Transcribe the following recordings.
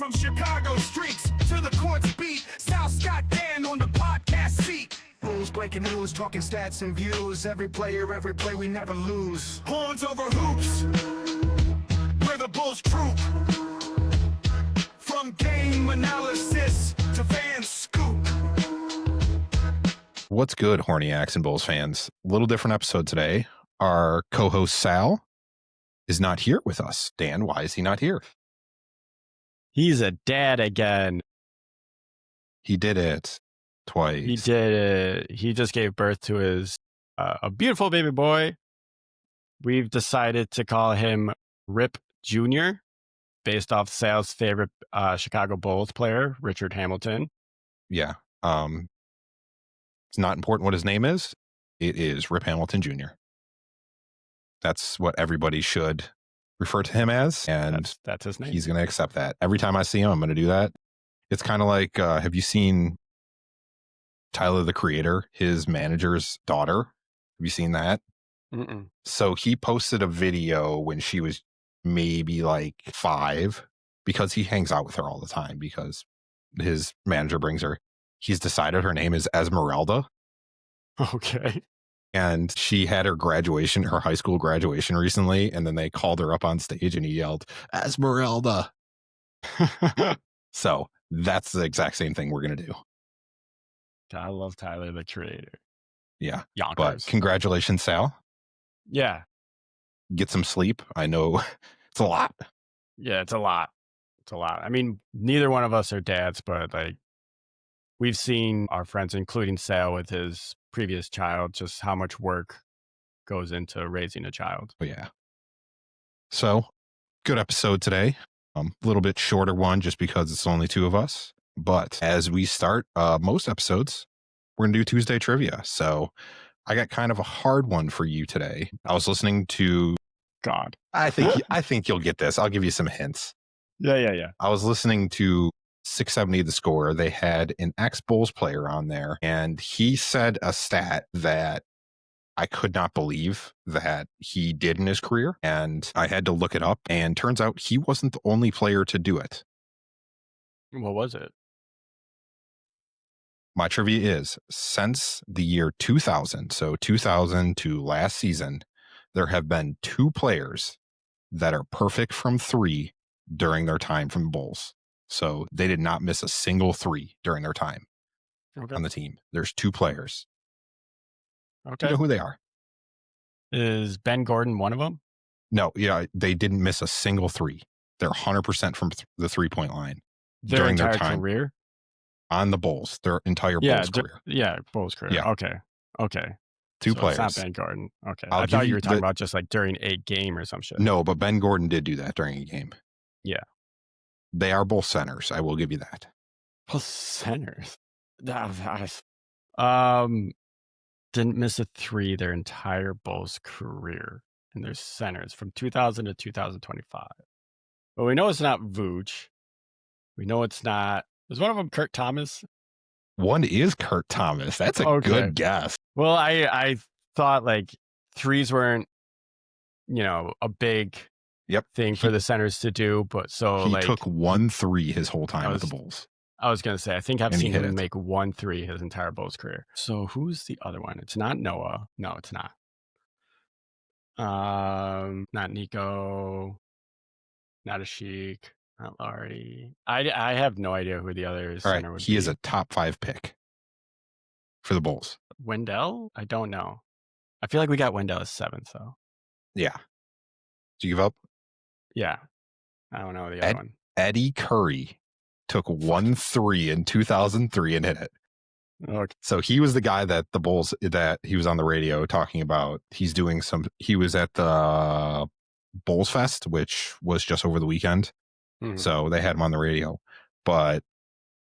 From Chicago streets to the courts beat, Sal Scott Dan on the podcast seat. Bulls breaking news, talking stats and views. Every player, every play, we never lose. Horns over hoops, we're the Bulls troop. From game analysis to fan scoop. What's good, Horniacs and Bulls fans? A little different episode today. Our co-host Sal is not here with us. Dan, why is he not here? He's a dad again. He did it twice. He did it. He just gave birth to his a beautiful baby boy. We've decided to call him Rip Jr. based off Sal's favorite Chicago Bulls player, Richard Hamilton. Yeah. It's not important what his name is. It is Rip Hamilton Jr. That's what everybody should refer to him as, and that's his name. He's going to accept that. Every time I see him, I'm going to do that. It's kind of like, have you seen Tyler, the Creator, his manager's daughter? Have you seen that? Mm-mm. So he posted a video when she was maybe like 5, because he hangs out with her all the time because his manager brings her. He's decided her name is Esmeralda. Okay. And she had her graduation, her high school graduation recently, and then they called her up on stage and he yelled, Esmeralda. So that's the exact same thing we're going to do. I love Tyler, the Creator. Yeah. Yonkers. But congratulations, Sal. Yeah. Get some sleep. I know it's a lot. Yeah, it's a lot. It's a lot. I mean, neither one of us are dads, but like we've seen our friends, including Sal with his previous child, just how much work goes into raising a child. But yeah. So good episode today. A little bit shorter one just because it's only 2 of us. But as we start most episodes, we're going to do Tuesday trivia. So I got kind of a hard one for you today. I was listening to God. I think you'll get this. I'll give you some hints. Yeah. I was listening to 670 The Score. They had an ex-Bulls player on there, and he said a stat that I could not believe that he did in his career, and I had to look it up, and turns out he wasn't the only player to do it. What was it? My trivia is, since the year 2000, so 2000 to last season, there have been 2 players that are perfect from 3 during their time from the Bulls. So they did not miss a single 3 during their time on the team. There's 2 players. Okay. You know who they are? Is Ben Gordon one of them? No, yeah, they didn't miss a single 3. They're 100% from the 3-point line During their time career? On the Bulls, their entire Bulls career. Yeah, Bulls career. Yeah. Okay. 2 so players. It's not Ben Gordon. Okay. I thought you were talking about just like during a game or some shit. No, but Ben Gordon did do that during a game. Yeah. They are both centers. I will give you that. Both centers. Didn't miss a 3 their entire Bulls career, and they're centers from 2000 to 2025. But we know it's not Vooch. We know it's not. Is one of them Kurt Thomas? One is Kurt Thomas. That's a good guess. Well, I thought like 3s weren't, a big thing for the centers to do, but so he like took 1 3 his whole time with the Bulls. I was gonna say I think I've seen him make 1 3 his entire Bulls career. So who's the other one? It's not Noah. No, it's not. Not Nico. Not Ashik. Not Larry. I have no idea who the other center would be. He is a top 5 pick for the Bulls. Wendell? I don't know. I feel like we got Wendell as 7th, though. Yeah. Do you give up? Yeah. I don't know the other one. Eddie Curry took 1 3 in 2003 and hit it. Okay. So he was the guy that the Bulls, that he was on the radio talking about. He was at the Bulls Fest, which was just over the weekend. Mm-hmm. So they had him on the radio. But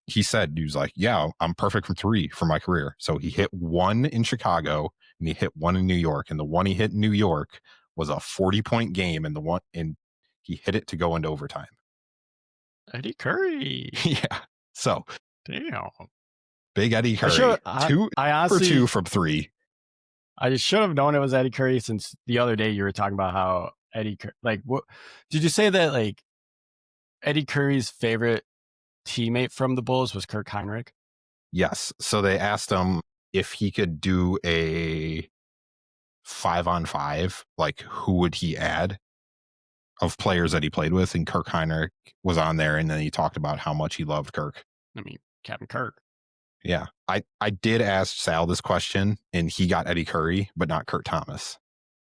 he was like, yeah, I'm perfect from 3 for my career. So he hit 1 in Chicago and he hit 1 in New York. And the one he hit in New York was a 40-point game, and he hit it to go into overtime. Eddie Curry. Yeah. So damn. Big Eddie Curry. I honestly, 2 from 3. I should have known it was Eddie Curry, since the other day you were talking about how Eddie Curry, like, what did you say that like Eddie Curry's favorite teammate from the Bulls was Kirk Heinrich. Yes. So they asked him if he could do a 5-on-5, like who would he add of players that he played with? And Kirk Heinrich was on there, and then he talked about how much he loved Kirk. I mean, Captain Kirk. Yeah. I did ask Sal this question, and he got Eddie Curry, but not Kurt Thomas.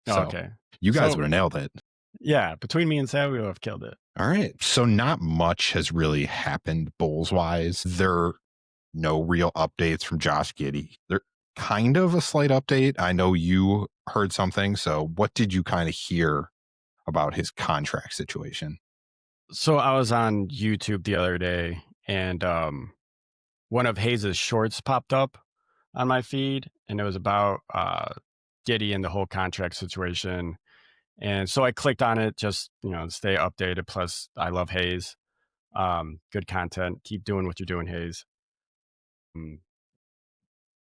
So Okay. you guys would have nailed it. Yeah. Between me and Sal, we would have killed it. All right. So not much has really happened Bulls-wise. There are no real updates from Josh Giddy. They're kind of a slight update. I know you heard something. So what did you kind of hear about his contract situation? So I was on YouTube the other day, and one of Hayes' shorts popped up on my feed, and it was about Giddey and the whole contract situation. And so I clicked on it just, to stay updated. Plus, I love Hayes. Good content. Keep doing what you're doing, Hayes.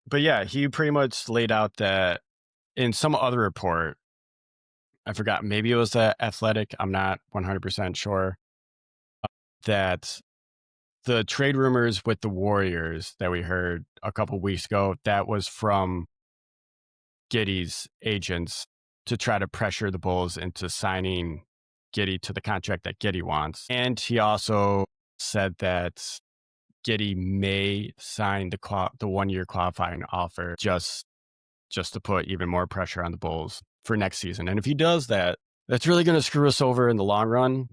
But yeah, he pretty much laid out that in some other report, I forgot, maybe it was the Athletic, I'm not 100% sure, that the trade rumors with the Warriors that we heard a couple weeks ago, that was from Giddey's agents to try to pressure the Bulls into signing Giddey to the contract that Giddey wants. And he also said that Giddey may sign the 1-year qualifying offer just to put even more pressure on the Bulls for next season. And if he does that, that's really going to screw us over in the long run.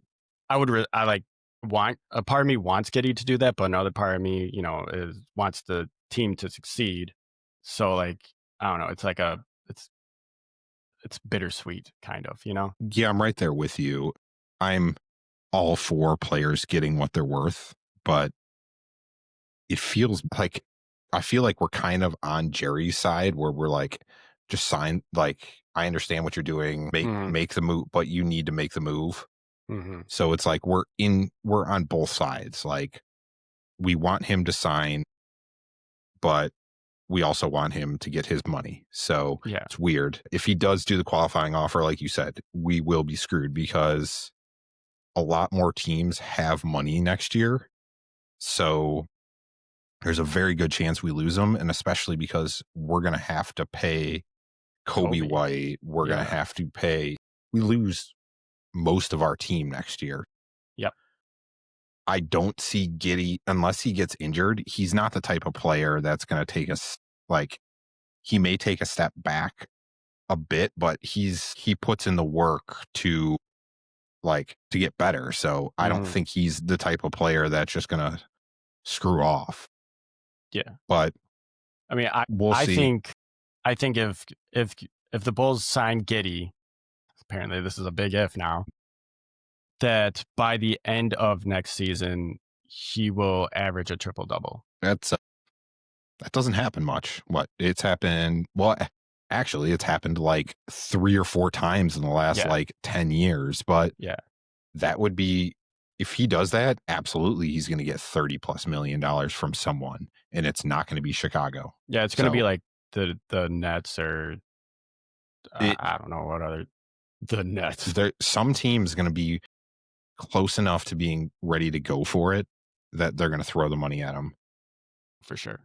A part of me wants Giddey to do that, but another part of me, wants the team to succeed. So I don't know. It's like it's bittersweet kind of, Yeah, I'm right there with you. I'm all for players getting what they're worth, but it feels like, I feel like we're kind of on Jerry's side where we're like, just sign, like, I understand what you're doing, make the move, but you need to make the move. Mm-hmm. So it's like we're on both sides. Like, we want him to sign, but we also want him to get his money. So yeah, it's weird. If he does do the qualifying offer, like you said, we will be screwed because a lot more teams have money next year. So there's a very good chance we lose him. And especially because we're going to have to pay Kobe White. We're going to have to pay. We lose most of our team next year. Yep. I don't see Giddey, unless he gets injured. He's not the type of player that's going to take us, like, he may take a step back a bit, but he puts in the work to get better. So I don't think he's the type of player that's just going to screw off. Yeah. But I mean, I think if the Bulls sign Giddey, apparently this is a big if now, that by the end of next season, he will average a triple-double. That doesn't happen much. It's happened. Well, actually, it's happened like 3 or 4 times in the last 10 years. But that would be, if he does that, absolutely, he's going to get $30+ million from someone, and it's not going to be Chicago. Yeah, it's going to be like the Nets or I don't know what other, the Nets. Some team's going to be close enough to being ready to go for it that they're going to throw the money at him. For sure.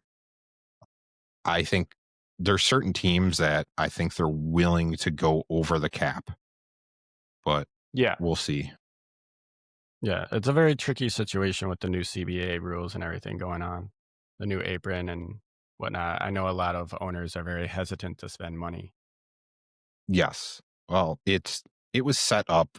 I think there's certain teams that I think they're willing to go over the cap, but we'll see. Yeah, it's a very tricky situation with the new CBA rules and everything going on, the new apron and whatnot. I know a lot of owners are very hesitant to spend money. Yes. Well, it was set up.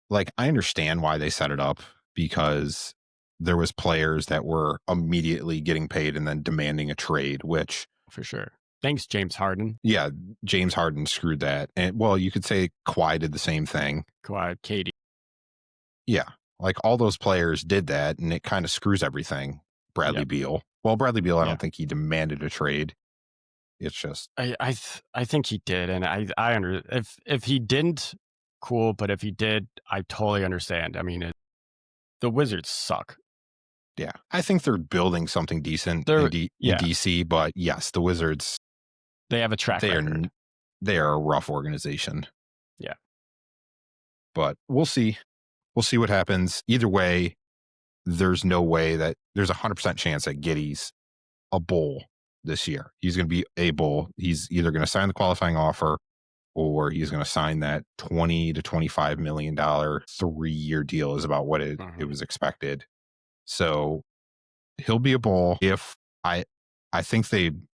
Like, I understand why they set it up, because there was players that were immediately getting paid and then demanding a trade, which... For sure. Thanks, James Harden. Yeah, James Harden screwed that. And, well, you could say Kawhi did the same thing. Kawhi, KD. Yeah, like all those players did that, and it kind of screws everything. Bradley Beal. Well, Bradley Beal, I don't think he demanded a trade. It's just... I think he did, and I if he didn't, cool, but if he did, I totally understand. I mean, the Wizards suck. Yeah, I think they're building something decent in DC, but yes, the Wizards, they have a track record. They are a rough organization. Yeah. But we'll see. We'll see what happens. Either way, there's no way that there's 100% chance that Giddey's a Bull this year. He's going to be a Bull. He's either going to sign the qualifying offer or he's going to sign that $20 to $25 million 3-year deal is about what it was expected. So he'll be a Bull. I think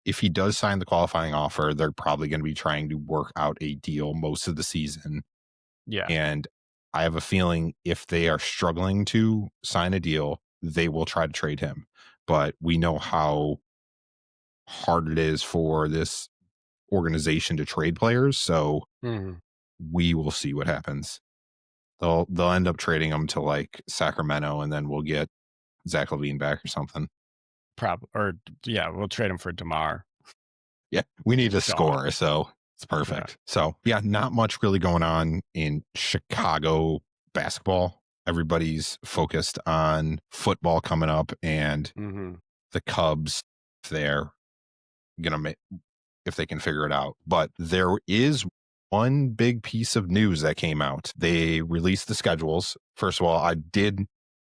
if he does sign the qualifying offer, they're probably going to be trying to work out a deal most of the season. Yeah. And I have a feeling if they are struggling to sign a deal, they will try to trade him. But we know how hard it is for this organization to trade players. So we will see what happens. They'll end up trading him to like Sacramento, and then we'll get Zach LaVine back or something. We'll trade him for DeMar. Yeah, we need a score, so it's perfect. Yeah. So yeah, not much really going on in Chicago basketball. Everybody's focused on football coming up, and the Cubs, they're gonna make if they can figure it out. But there is one big piece of news that came out. They released the schedules. First of all, I did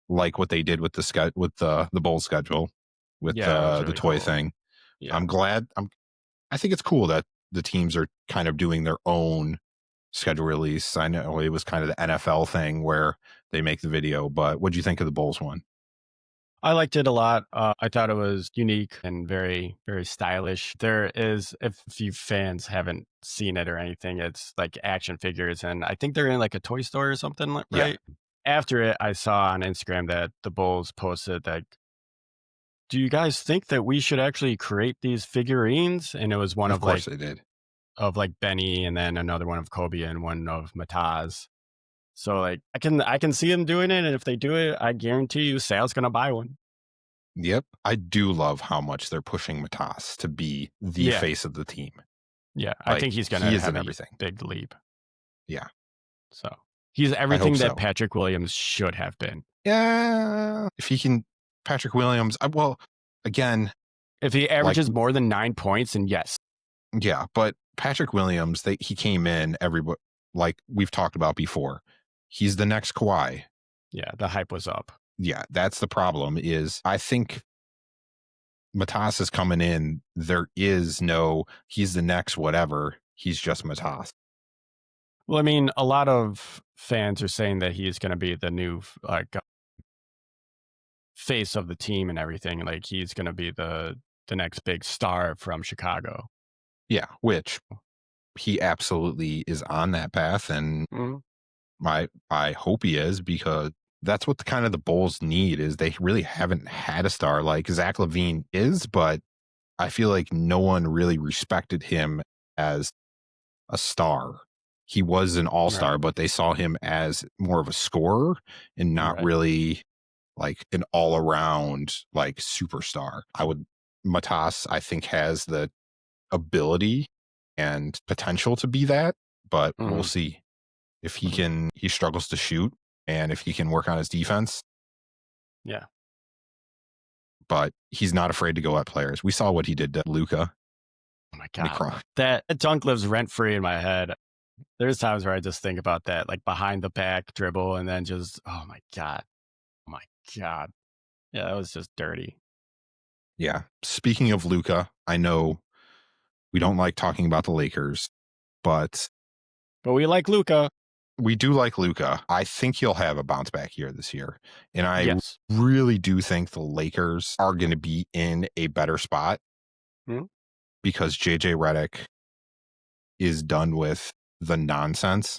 like what they did with the bowl schedule with the toy thing. Yeah. I'm glad. I think it's cool that the teams are kind of doing their own schedule release. I know it was kind of the NFL thing where they make the video, but what do you think of the Bulls one? I liked it a lot. I thought it was unique and very, very stylish. There is, if you fans haven't seen it or anything, it's like action figures, and I think they're in like a toy store or something, right? Yeah. After it, I saw on Instagram that the Bulls posted like, do you guys think that we should actually create these figurines? And it was one of course they did. Of like Benny, and then another one of Kobe and one of Mataz. So like I can see them doing it, and if they do it, I guarantee you Sal's gonna buy one. Yep. I do love how much they're pushing Mataz to be the face of the team. Yeah, like, I think he's gonna have a big leap. Yeah. So he's everything that Patrick Williams should have been. Yeah. If he can Patrick Williams, again, if he averages more than 9 points, and yes. Yeah, but Patrick Williams, he came in like we've talked about before. He's the next Kawhi. Yeah, the hype was up. Yeah, that's the problem is I think Mataz is coming in. There is no, he's the next whatever. He's just Mataz. Well, I mean, a lot of fans are saying that he's going to be the new face of the team and everything. Like he's going to be the next big star from Chicago. Yeah, which he absolutely is on that path, and I hope he is, because that's what the Bulls need. Is they really haven't had a star like Zach LaVine is, but I feel like no one really respected him as a star. He was an all-star, but they saw him as more of a scorer and not really like an all-around like superstar. Mataz, I think, has the ability and potential to be that, but we'll see if he struggles to shoot and if he can work on his defense. Yeah. But he's not afraid to go at players. We saw what he did to Luka. Oh my God. That dunk lives rent free in my head. There's times where I just think about that, like behind the back dribble, and then just, oh my God. Yeah, that was just dirty. Yeah. Speaking of Luka, I know we don't like talking about the Lakers, but we like Luka. We do like Luka. I think he'll have a bounce back year this year. And I really do think the Lakers are going to be in a better spot because JJ Redick is done with the nonsense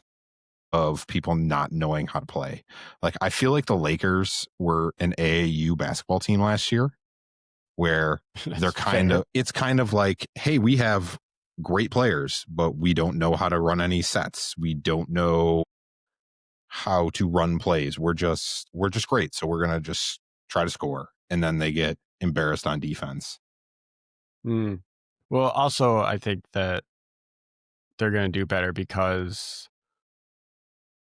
of people not knowing how to play. Like, I feel like the Lakers were an AAU basketball team last year where they're it's kind of like, hey, we have great players, but we don't know how to run any sets. We don't know how to run plays. We're just great. So we're going to just try to score. And then they get embarrassed on defense. Well, also, I think that they're going to do better because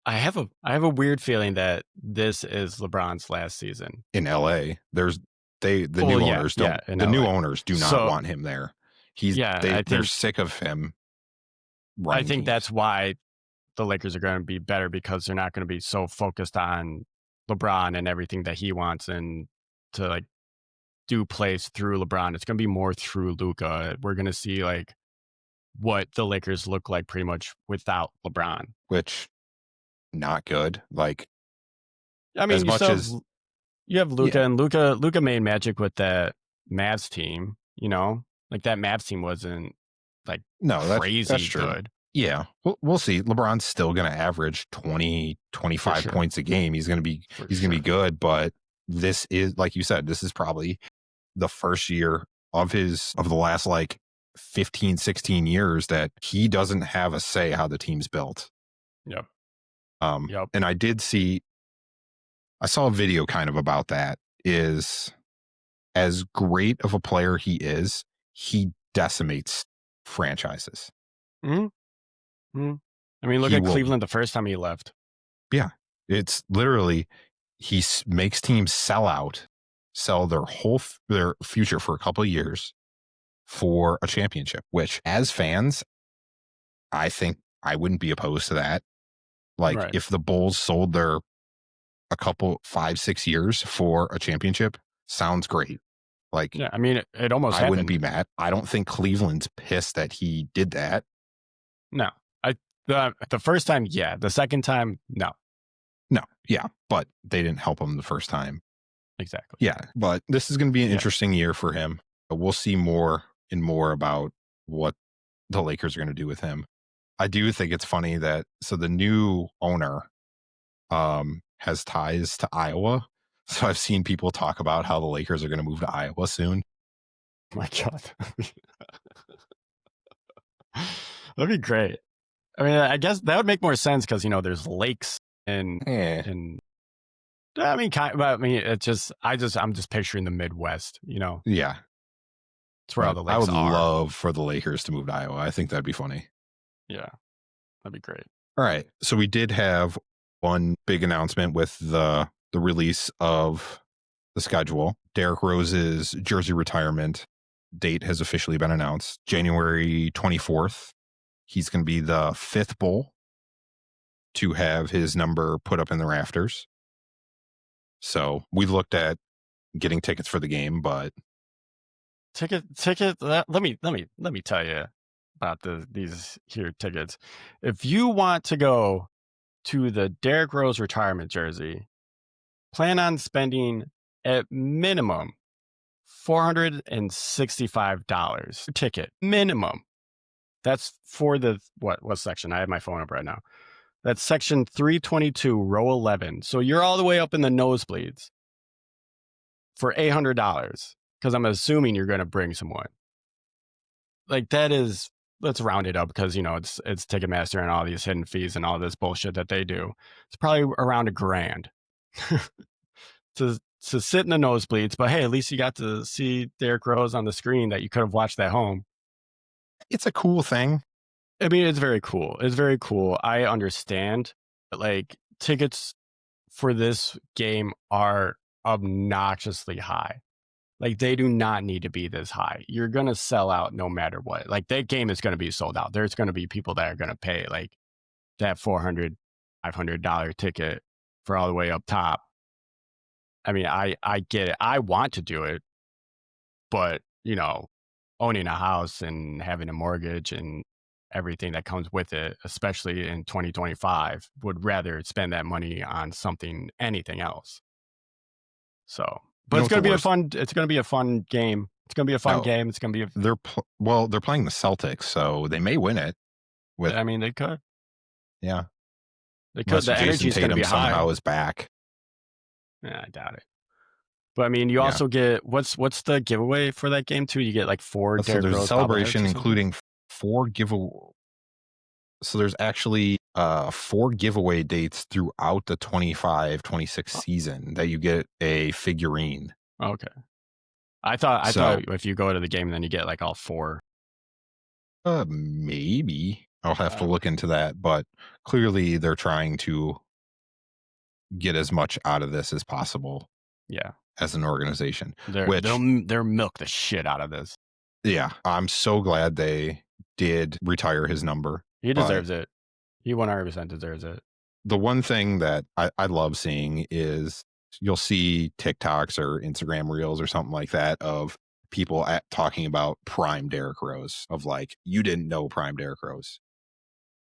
I have a weird feeling that this is LeBron's last season in LA. The new owners do not want him there. They're sick of him. I think that's why the Lakers are going to be better, because they're not going to be so focused on LeBron and everything that he wants, and to like do plays through LeBron. It's going to be more through Luka. We're going to see like what the Lakers look like pretty much without LeBron. Which not good. Like, I mean, as much as you have Luka, and Luka made magic with that Mavs team. You know, like that Mavs team wasn't like crazy that's true. good. Yeah, we'll see. LeBron's still going to average 20, 25 points a game. He's going to be going to be good, but this is, like you said, this is probably the first year of the last like 15, 16 years that he doesn't have a say how the team's built. Yep. And I saw a video kind of about that. Is as great of a player he is, he decimates franchises. Mm-hmm. Mm-hmm. I mean, look at Cleveland the first time he left. Yeah, it's literally he makes teams sell their their future for a couple of years for a championship. Which, as fans, I think I wouldn't be opposed to that. Like if the Bulls sold a couple 5-6 years for a championship, sounds great. Like, yeah, I mean, it almost happened. I wouldn't be mad. I don't think Cleveland's pissed that he did that. No, the first time, yeah. The second time, no, yeah, but they didn't help him the first time. Exactly. Yeah, but this is going to be an interesting year for him. We'll see more and more about what the Lakers are going to do with him. I do think it's funny that the new owner has ties to Iowa. So I've seen people talk about how the Lakers are going to move to Iowa soon. Oh my God. That'd be great. I mean, I guess that would make more sense because, there's lakes and I mean, it's just, I'm just picturing the Midwest, Yeah. It's where all the lakes are. I would love for the Lakers to move to Iowa. I think that'd be funny. Yeah. That'd be great. All right. So we did have one big announcement with the release of the schedule. Derrick Rose's jersey retirement date has officially been announced. January 24th. He's going to be the 5th Bull to have his number put up in the rafters. So we looked at getting tickets for the game, but ticket. Let me tell you about these here tickets. If you want to go to the Derrick Rose retirement jersey, plan on spending at minimum $465 ticket minimum. That's for the what section? I have my phone up right now. That's section 322, row 11. So you're all the way up in the nosebleeds for $800 because I'm assuming you're going to bring someone. Like that is, let's round it up because it's Ticketmaster and all these hidden fees and all this bullshit that they do. It's probably around $1,000 to sit in the nosebleeds. But hey, at least you got to see Derrick Rose on the screen that you could have watched at home. It's a cool thing. I mean, it's very cool. It's very cool. I understand, but like tickets for this game are obnoxiously high. Like they do not need to be this high. You're going to sell out no matter what. Like that game is going to be sold out. There's going to be people that are going to pay like that $400, $500 ticket for all the way up top. I mean, I get it. I want to do it, but owning a house and having a mortgage and everything that comes with it, especially in 2025, would rather spend that money on anything else. So, but it's going to be a fun game. It's going to be a fun game. It's going to be they're playing the Celtics, so they may win it. I mean, they could. Yeah. They could. The energy is going to be high. Somehow is back. Yeah, I doubt it. But I mean, you also get what's the giveaway for that game too? You get like 4 Derrick Rose celebration, including 4 giveaway. So there's actually 4 giveaway dates throughout the 25-26 season that you get a figurine. Okay, I thought if you go to the game, then you get like all 4. Maybe I'll have to look into that, but clearly they're trying to get as much out of this as possible. Yeah. As an organization, they'll milk the shit out of this. Yeah, I'm so glad they did retire his number. He deserves it. He 100% deserves it. the one thing that I love seeing is you'll see TikToks or Instagram reels or something like that of people talking about prime Derrick Rose, of like, you didn't know prime Derrick Rose.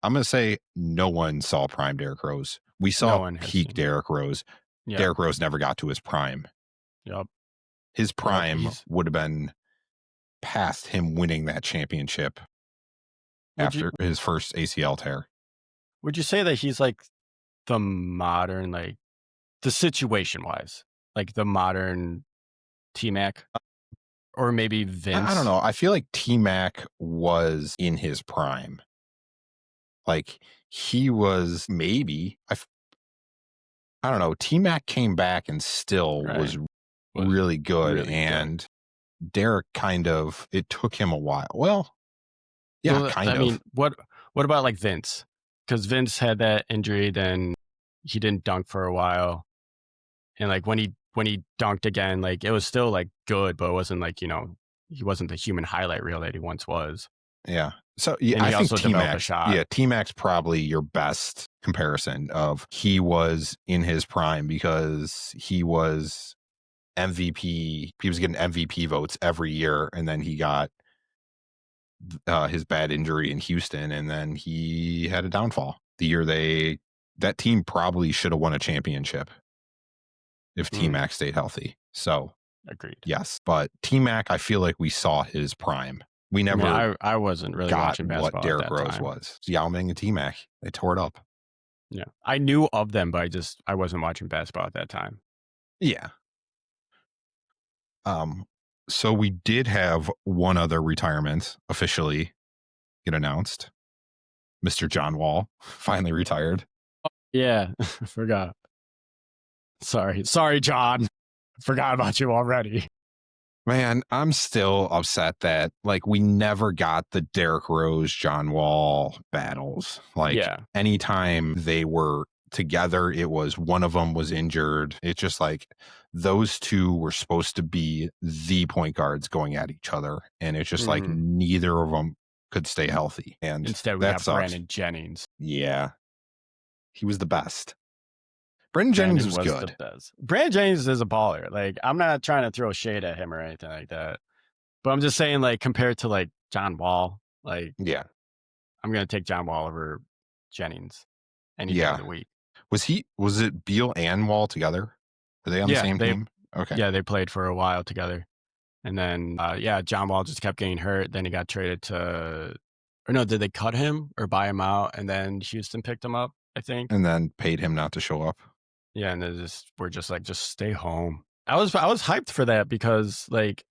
I'm going to say no one saw prime Derrick Rose. We saw peak Derrick Rose. Yep. Derrick Rose never got to his prime. Yep. His prime would have been past him winning that championship after his first ACL tear. Would you say that he's like the modern, like the situation wise, like the modern T-Mac? Or maybe Vince? I don't know. I feel like T-Mac was in his prime. Like he was maybe, I don't know. T-Mac came back and still was really good. Really and good. Derrick kind of, it took him a while. Well, yeah, well, kind of. I mean, what about like Vince? Because Vince had that injury, then he didn't dunk for a while. And like when he dunked again, like it was still like good, but it wasn't like, you know, he wasn't the human highlight reel that he once was. Yeah. So yeah, I think T-Mac, T-Mac's probably your best comparison of he was in his prime because he was MVP. He was getting MVP votes every year, and then he got his bad injury in Houston, and then he had a downfall. The year that team probably should have won a championship if T-Mac stayed healthy. So agreed. Yes, but T-Mac, I feel like we saw his prime. We never. I wasn't really watching basketball. What Derrick at that Rose time. was. Yao Ming and T-Mac, they tore it up. Yeah, I knew of them, but I wasn't watching basketball at that time. Yeah. So we did have one other retirement officially get announced. Mr. John Wall finally retired. Oh, yeah, I forgot. Sorry, John. Forgot about you already. Man, I'm still upset that like we never got the Derrick Rose, John Wall battles. Like anytime they were together, it was one of them was injured. It's just like those two were supposed to be the point guards going at each other. And it's just like neither of them could stay healthy. And instead we have Brandon Jennings. Yeah. He was the best. Brandon Jennings was good. The best. Brandon Jennings is a baller. Like, I'm not trying to throw shade at him or anything like that. But I'm just saying, like, compared to, like, John Wall, like, yeah, I'm going to take John Wall over Jennings any day of the week. Was it Beal and Wall together? Were they on the same team? Okay. Yeah, they played for a while together. And then, John Wall just kept getting hurt. Then he got traded to, or no, did they cut him or buy him out? And then Houston picked him up, I think. And then paid him not to show up. Yeah, and we're just like, just stay home. I was hyped for that because, like,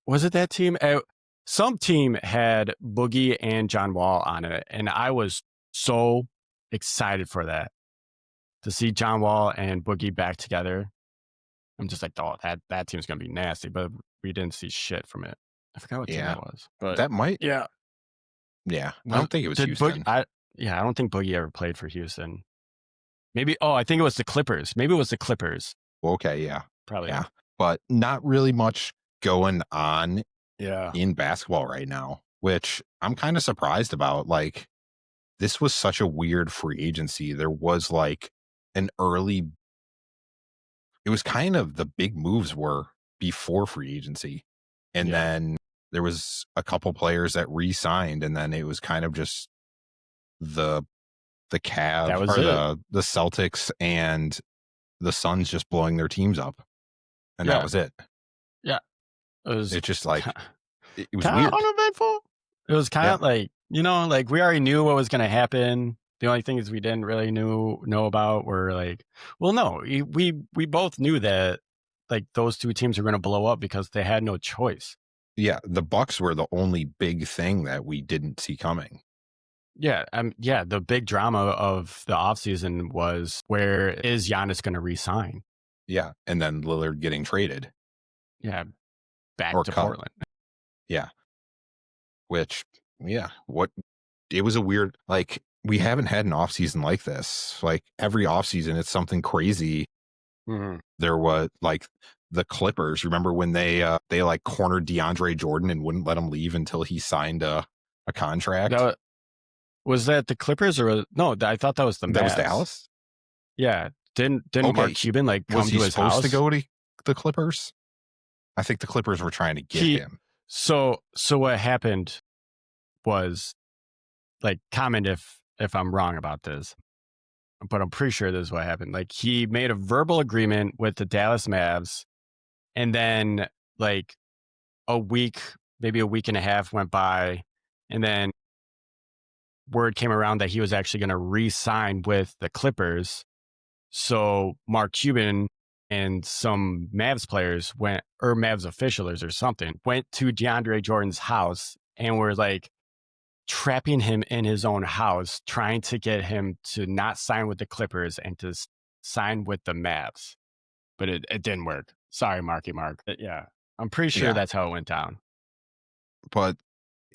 was it that team? Some team had Boogie and John Wall on it, and I was so excited for that, to see John Wall and Boogie back together. I'm just like, oh, that team's gonna be nasty, but we didn't see shit from it. I forgot what team that was, but that might. Yeah. I don't think it was Houston. I don't think Boogie ever played for Houston. Maybe, I think it was the Clippers. Maybe it was the Clippers. Okay, yeah. Probably. Yeah. But not really much going on in basketball right now, which I'm kind of surprised about. Like, this was such a weird free agency. There was like it was kind of the big moves were before free agency. And then there was a couple players that re-signed, and then it was kind of just the Cavs or the Celtics and the Suns just blowing their teams up. And that was it. Yeah. It's just like, it was weird. Uneventful. It was kind of like, you know, like we already knew what was going to happen. The only things we didn't really know about were like, well, no, we both knew that like those two teams were going to blow up because they had no choice. Yeah. The Bucks were the only big thing that we didn't see coming. Yeah, the big drama of the offseason was, where is Giannis going to re-sign? Yeah, and then Lillard getting traded. Yeah, back to Portland. Yeah. Which, it was a weird, like, we haven't had an offseason like this. Like, every offseason, it's something crazy. Mm-hmm. There was, like, the Clippers. Remember when they like, cornered DeAndre Jordan and wouldn't let him leave until he signed a contract? Was that the Clippers or no? I thought that was the Mavs. That was Dallas? Yeah. Didn't Okay. Mark Cuban like come Was he to his supposed house? to go to the Clippers? I think the Clippers were trying to get him. So what happened was, like, comment if I'm wrong about this, but I'm pretty sure this is what happened. Like, he made a verbal agreement with the Dallas Mavs, and then like a week, maybe a week and a half went by, and then word came around that he was actually going to re-sign with the Clippers. So Mark Cuban and some Mavs players went, or Mavs officials or something, went to DeAndre Jordan's house and were like trapping him in his own house, trying to get him to not sign with the Clippers and to sign with the Mavs. But it didn't work. Sorry, Marky Mark. Yeah, I'm pretty sure that's how it went down. But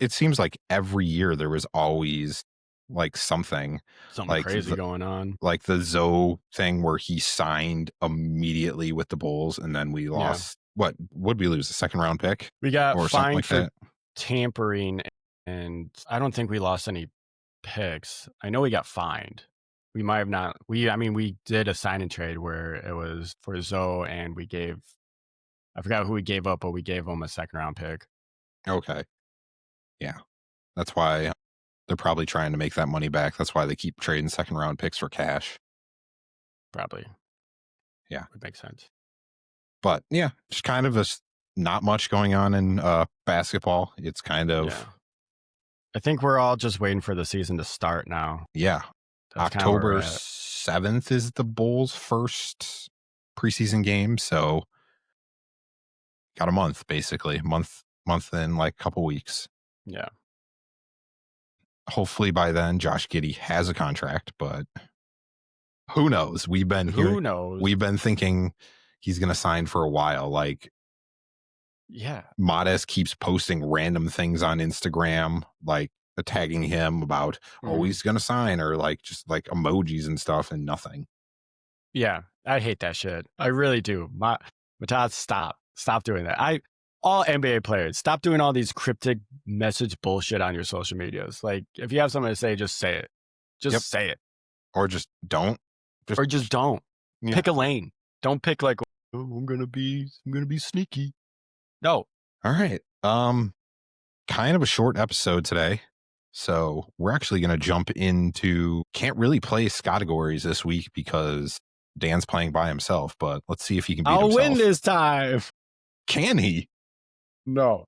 it seems like every year there was always like something like crazy going on. Like the Zoe thing where he signed immediately with the Bulls and then we lost. What would we lose? A second round pick? We got or fined like for that? tampering, and I don't think we lost any picks. I know we got fined. We might have not. We did a sign and trade where it was for Zoe, and we gave, I forgot who we gave up, but we gave them a second round pick. Okay. Yeah. That's why they're probably trying to make that money back. That's why they keep trading second round picks for cash. Probably. Yeah. Would make sense. But yeah, just kind of not much going on in basketball. It's kind of. Yeah. I think we're all just waiting for the season to start now. Yeah. That's October 7th is the Bulls' first preseason game. So got a month, basically. Month in like a couple weeks. Yeah. Hopefully by then Josh Giddy has a contract, but who knows? We've been thinking he's going to sign for a while. Like, yeah, Modest keeps posting random things on Instagram, like tagging him about, oh, he's going to sign, or like just like emojis and stuff, and nothing. Yeah, I hate that shit. I really do. Mataz, stop doing that. All NBA players, stop doing all these cryptic message bullshit on your social medias. Like, if you have something to say, just say it. Just say it. Or just don't. Just don't. Yeah. Pick a lane. Don't pick like, oh, I'm gonna be sneaky. No. All right. Kind of a short episode today. So we're actually going to jump into, can't really play Scottagories this week because Dan's playing by himself, but let's see if he can beat himself. I'll win this time. Can he? No.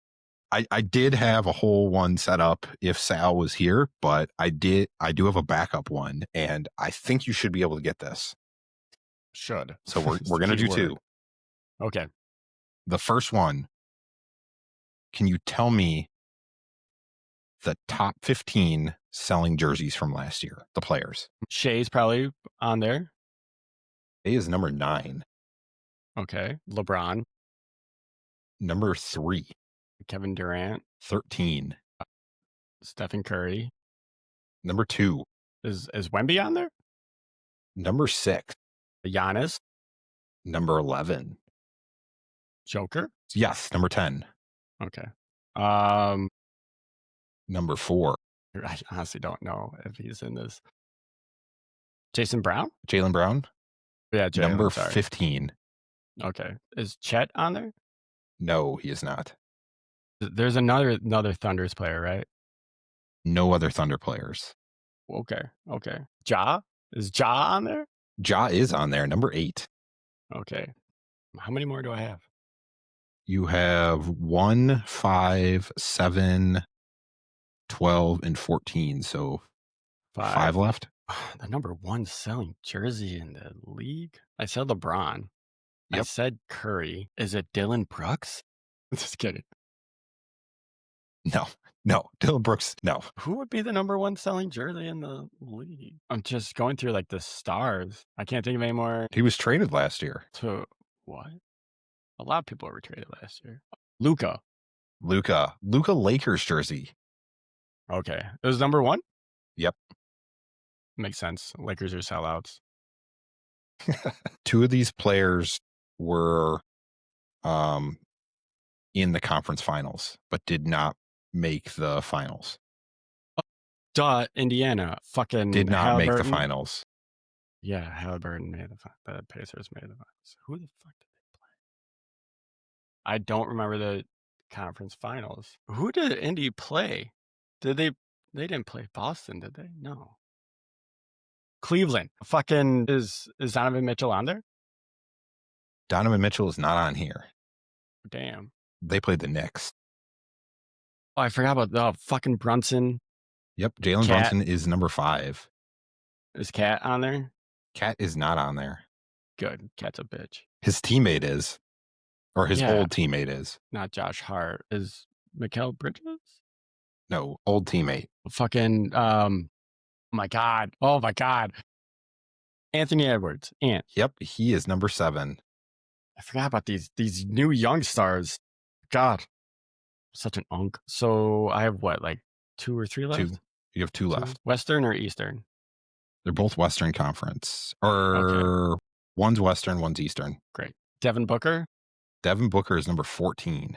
I did have a whole one set up if Sal was here, but I do have a backup one, and I think you should be able to get this. Should. So we're going to do two. Okay. The first one, can you tell me the top 15 selling jerseys from last year, the players? Shea's probably on there. Shea is number 9. Okay. LeBron. Number 3. Kevin Durant. 13. Stephen Curry. Number 2. Is Wemby on there? Number 6. Giannis. Number 11. Joker? Yes, number 10. Okay. Number 4. I honestly don't know if he's in this. Jason Brown? Jaylen Brown? Yeah, Jaylen. Number 15. Okay. Is Chet on there? No, he is not. There's another Thunders player, right? No other Thunder players. Okay. Ja? Is Ja on there? Ja is on there, number 8. Okay. How many more do I have? You have 1, 5, 7, 12, and 14. So 5 left. The number 1 selling jersey in the league? I said LeBron. Yep. I said Curry. Is it Dylan Brooks? Just kidding. No, Dylan Brooks, no. Who would be the number 1 selling jersey in the league? I'm just going through like the stars. I can't think of any more. He was traded last year. To what? A lot of people were traded last year. Luka Lakers jersey. Okay. It was number 1? Yep. Makes sense. Lakers are sellouts. 2 of these players were in the conference finals, but did not make the finals. Duh, Indiana. Fucking Did not make the Halliburton. finals. Yeah, Halliburton made the Pacers made the finals. Who the fuck did they play? I don't remember the conference finals. Who did Indy play? Did they didn't play Boston, did they? No. Cleveland. Fucking is Donovan Mitchell on there? Donovan Mitchell is not on here. Damn. They played the Knicks. Oh, I forgot about the fucking Brunson. Yep, Jalen Cat. Brunson is number 5. Is Cat on there? Cat is not on there. Good. Cat's a bitch. His teammate is, or his Yeah. old teammate is. Not Josh Hart. Is Mikal Bridges? No, old teammate. Fucking oh my god. Anthony Edwards. Ant. Yep, he is number 7. I forgot about these new young stars. God. Such an unk. So I have what, like 2 or 3 left? 2. You have 2 left. Western or Eastern? They're both Western Conference. Or one's Western, one's Eastern. Great. Devin Booker? Devin Booker is number 14.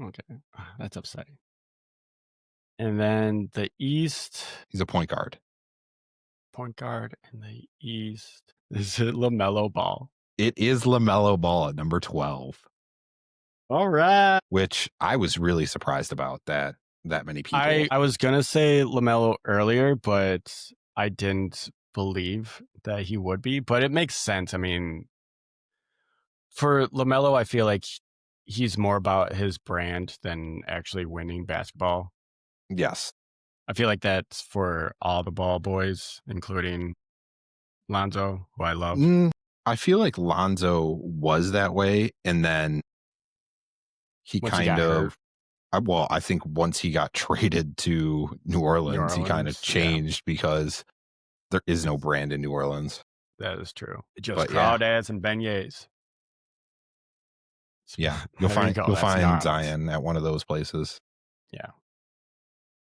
Okay. That's upsetting. And then the East. He's a point guard. Point guard in the East. Is it LaMelo Ball? It is LaMelo Ball at number 12. All right. Which I was really surprised about that many people. I was going to say LaMelo earlier, but I didn't believe that he would be. But it makes sense. I mean, for LaMelo, I feel like he's more about his brand than actually winning basketball. Yes. I feel like that's for all the ball boys, including Lonzo, who I love. I feel like Lonzo was that way, and then he I think once he got traded to New Orleans, he kind of changed because there is no brand in New Orleans. That is true. Just crawdads and beignets. Yeah, you'll find Zion at one of those places. Yeah.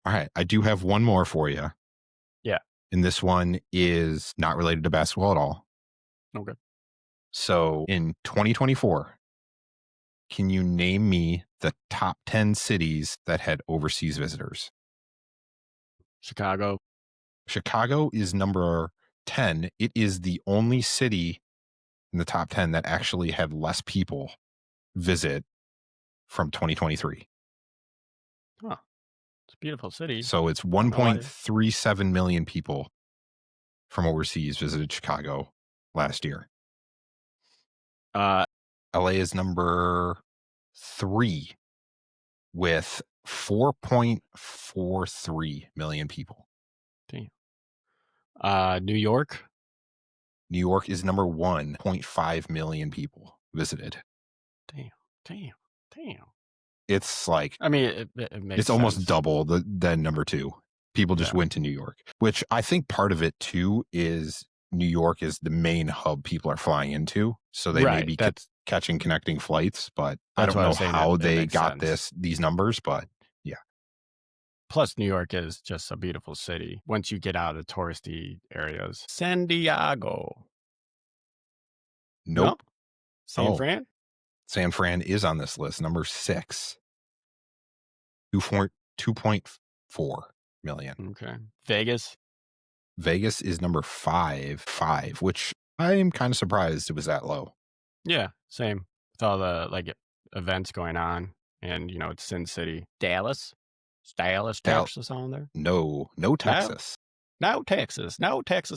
All right, I do have one more for you. Yeah. And this one is not related to basketball at all. Okay. So in 2024, can you name me the top 10 cities that had overseas visitors? Chicago. Chicago is number 10. It is the only city in the top 10 that actually had less people visit from 2023. Huh. It's a beautiful city. So it's 1.37 million people from overseas visited Chicago last year. LA is number 3 with 4.43 million people. Damn. New York? New York is number 1, 0.5 million people visited. Damn. It's like, I mean, it makes it's almost double than number 2. People just went to New York, which I think part of it too is New York is the main hub people are flying into. So they may be catching connecting flights, but I don't know how they got these numbers, but yeah. Plus, New York is just a beautiful city once you get out of the touristy areas. San Diego. Nope. No? San Fran? San Fran is on this list, number 6. 2.4 million. Okay. Vegas is number 5, which I'm kind of surprised it was that low. Yeah, same. With all the events going on, and it's Sin City. Dallas, Texas on there. No Texas. No Texas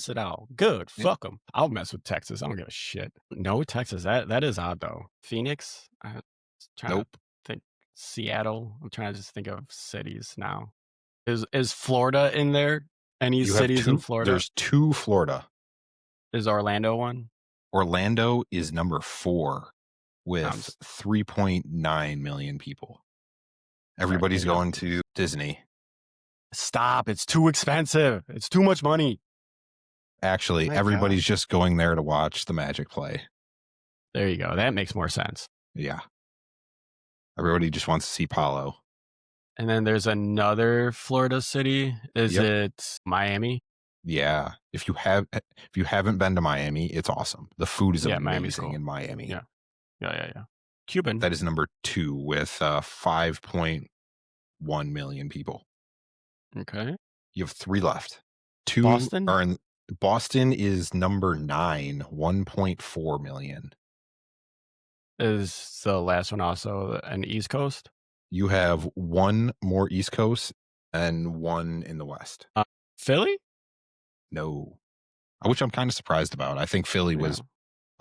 at all. Good. Fuck them. I'll mess with Texas. I don't give a shit. No Texas. That is odd though. Phoenix. I'm trying to think. Seattle. I'm trying to just think of cities now. Is Florida in there? Any cities in Florida? There's 2 Florida. Is Orlando one? Orlando is number 4 with 3.9 million people. Everybody's going to Disney. Stop. It's too expensive. It's too much money. Actually, everybody's just going there to watch the Magic play. There you go. That makes more sense. Yeah. Everybody just wants to see Paulo. And then there's another Florida city. Is it Miami? Yeah. If you haven't been to Miami, it's awesome. The food is amazing in Miami. Yeah. Cuban. That is number 2 with 5.1 million people. Okay. You have 3 left. 2 Boston? are in Boston is number 9, 1.4 million. Is the last one also an East Coast? You have 1 more East Coast and 1 in the West. Philly? No. Which I'm kind of surprised about. I think Philly Yeah. was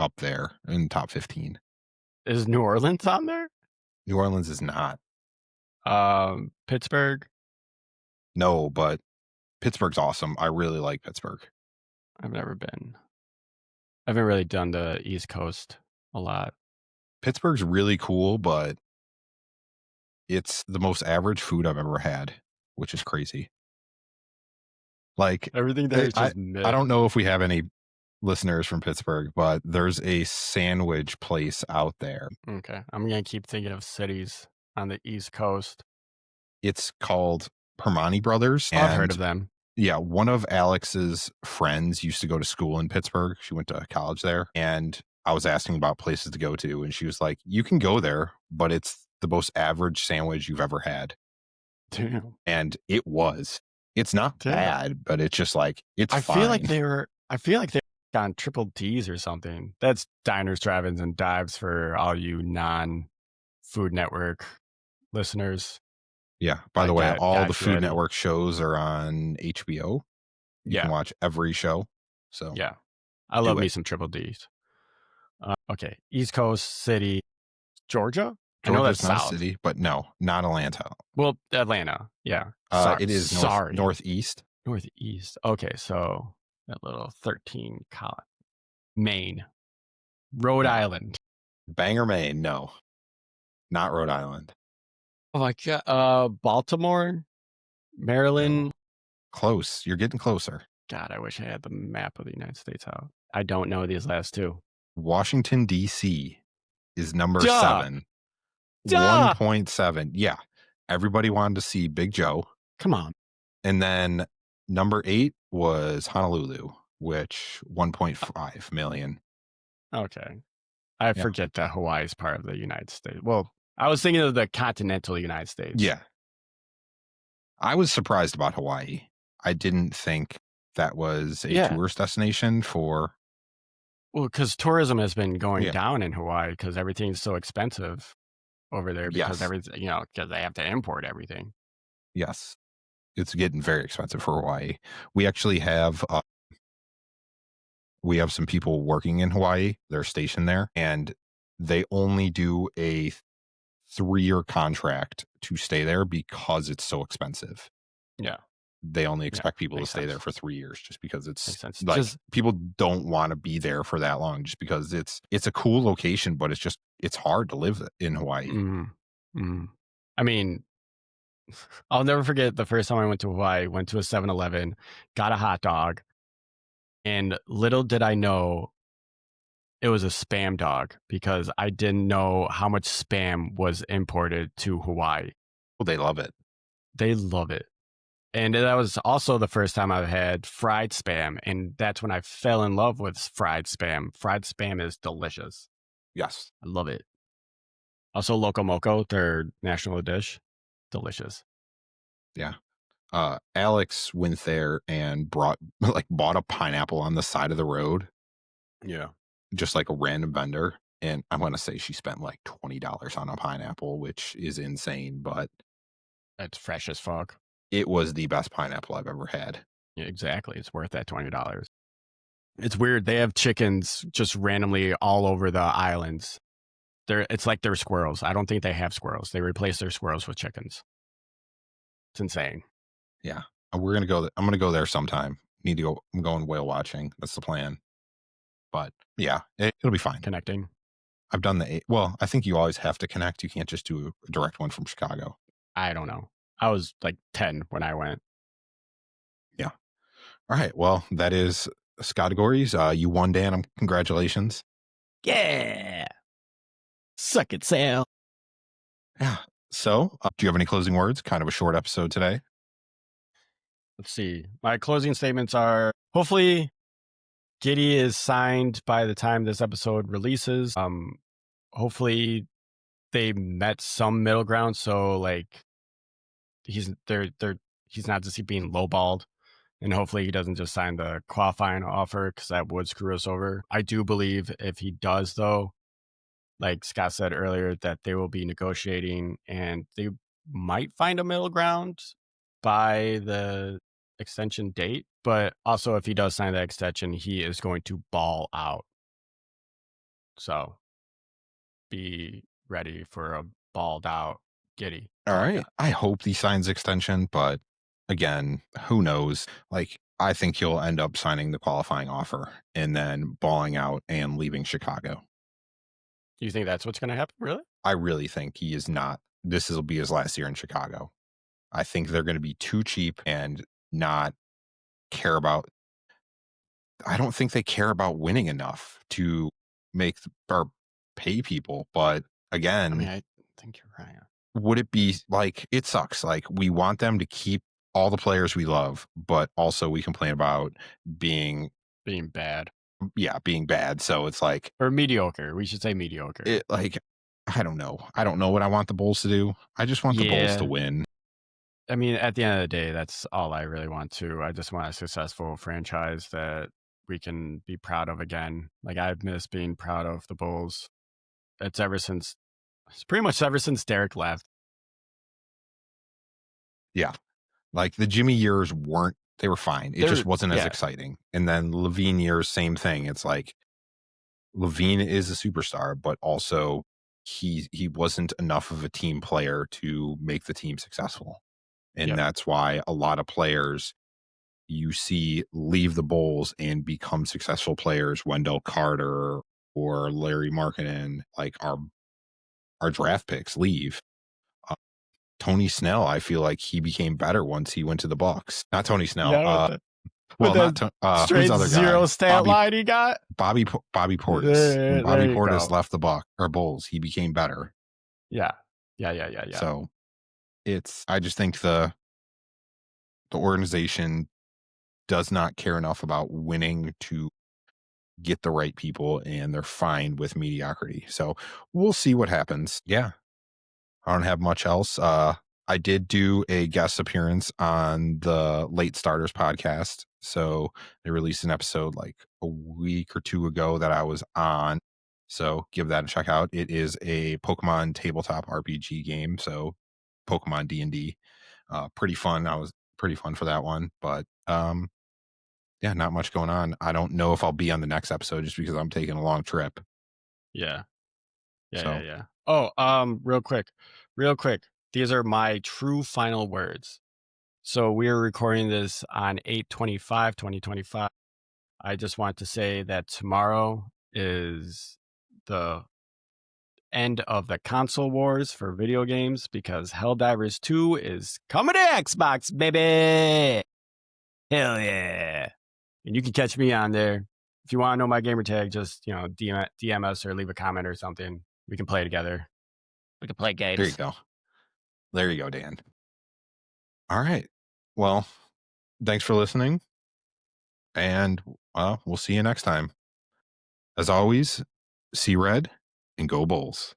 up there in top 15. Is New Orleans on there? New Orleans is not. Pittsburgh? No, but Pittsburgh's awesome. I really like Pittsburgh. I've never been. I haven't really done the East Coast a lot. Pittsburgh's really cool, but it's the most average food I've ever had, which is crazy. Like Everything there is I just mid. don't know if we have any listeners from Pittsburgh, but there's a sandwich place out there. Okay. I'm going to keep thinking of cities on the East Coast. It's called Permani Brothers. I've heard of them. Yeah, one of Alex's friends used to go to school in Pittsburgh. She went to college there. And I was asking about places to go to. And she was like, you can go there, but it's the most average sandwich you've ever had. Damn. And it was. It's not bad, but it's just like, it's fine. I feel like they were on Triple D's or something. That's diners, drive-ins, and dives for all you non-Food Network listeners. Yeah. By the way, all the Food good. Network shows are on HBO. You can watch every show. So yeah, I love me some Triple D's. Okay, East Coast city, Georgia. I know that's not south. a city, but no, not Atlanta. Well, Atlanta. Yeah. It is northeast. Northeast. Okay, so that little 13 column. Maine, Rhode Island. Bangor, Maine. No, not Rhode Island. Oh my God. Baltimore, Maryland. No. Close. You're getting closer. God, I wish I had the map of the United States out. I don't know these last two. Washington, D.C. is number 7. 1.7. Yeah. Everybody wanted to see Big Joe. Come on. And then number 8 was Honolulu, which 1.5 million. Okay. I forget that Hawaii is part of the United States. Well, I was thinking of the continental United States. Yeah. I was surprised about Hawaii. I didn't think that was a tourist destination for... Well, because tourism has been going down in Hawaii because everything's so expensive over there because everything, because they have to import everything. Yes. It's getting very expensive for Hawaii. We actually have some people working in Hawaii. They're stationed there, and they only do a 3-year contract to stay there because it's so expensive. Yeah. They only expect people to stay there for 3 years just because it's like just, people don't want to be there for that long just because it's a cool location, but it's hard to live in Hawaii. I mean, I'll never forget the first time I went to Hawaii, went to a 7-Eleven, got a hot dog, and little did I know it was a Spam dog because I didn't know how much Spam was imported to Hawaii. Well, they love it. They love it. And that was also the first time I've had fried Spam, and that's when I fell in love with fried Spam. Fried Spam is delicious. Yes. I love it. Also, Loco Moco, their national dish, delicious. Yeah. Alex went there and bought a pineapple on the side of the road. Yeah. Just like a random vendor. And I want to say she spent like $20 on a pineapple, which is insane, but it's fresh as fuck. It was the best pineapple I've ever had. Yeah, exactly. It's worth that $20. It's weird. They have chickens just randomly all over the islands. It's like they're squirrels. I don't think they have squirrels. They replace their squirrels with chickens. It's insane. Yeah. We're going to go. I'm going to go there sometime. Need to go. I'm going whale watching. That's the plan. But yeah, it'll be fine. Connecting. I've done well, I think you always have to connect. You can't just do a direct one from Chicago. I don't know. I was like 10 when I went. Yeah. All right. Well, that is Scottagories. You won, Dan. Congratulations. Yeah. Suck it, Sam. Yeah. So, do you have any closing words? Kind of a short episode today. Let's see. My closing statements are hopefully Giddey is signed by the time this episode releases. Hopefully they met some middle ground. So like they're he's not just being lowballed. And hopefully he doesn't just sign the qualifying offer because that would screw us over. I do believe if he does, though, like Scott said earlier, that they will be negotiating and they might find a middle ground by the extension date. But also, if he does sign that extension, he is going to ball out. So be ready for a balled out Giddey. All right. I hope he signs extension, but again, who knows? Like, I think he'll end up signing the qualifying offer and then balling out and leaving Chicago. You think that's what's going to happen? Really? I really think he is not. This will be his last year in Chicago. I think they're going to be too cheap and not care about. I don't think they care about winning enough to make or pay people. But again, I mean, I think you're right. Would it be like, it sucks? Like, we want them to keep all the players we love, but also we complain about being bad. Yeah, being bad. So it's like, or mediocre. We should say mediocre. I don't know. I don't know what I want the Bulls to do. I just want the Bulls to win. I mean, at the end of the day, that's all I really want to. I just want a successful franchise that we can be proud of again. Like, I've missed being proud of the Bulls. It's pretty much ever since Derrick left. Yeah. Like, the Jimmy years they were fine. It just wasn't as exciting. And then Levine years, same thing. It's like, Levine is a superstar, but also he wasn't enough of a team player to make the team successful. And that's why a lot of players you see leave the Bulls and become successful players. Wendell Carter or Larry Markkinen, like our draft picks, leave. Tony Snell, I feel like he became better once he went to the Bucks. Not Tony Snell. Well, not straight other zero guy? stat line he got. Bobby Portis. When Bobby Portis left the Bulls, he became better. Yeah. So I just think the organization does not care enough about winning to get the right people, and they're fine with mediocrity. So we'll see what happens. Yeah. I don't have much else. I did do a guest appearance on the Late Starters podcast. So they released an episode like a week or two ago that I was on. So give that a check out. It is a Pokemon tabletop RPG game. So Pokemon D&D. Pretty fun. I was pretty fun for that one. But yeah, not much going on. I don't know if I'll be on the next episode just because I'm taking a long trip. Yeah. Oh, real quick. These are my true final words. So we're recording this on 8/25/2025. I just want to say that tomorrow is the end of the console wars for video games because Helldivers 2 is coming to Xbox, baby. Hell yeah. And you can catch me on there. If you want to know my gamer tag, just, DM us or leave a comment or something. We can play together. We can play games. There you go, Dan. All right. Well, thanks for listening. And we'll see you next time. As always, see red and go Bulls.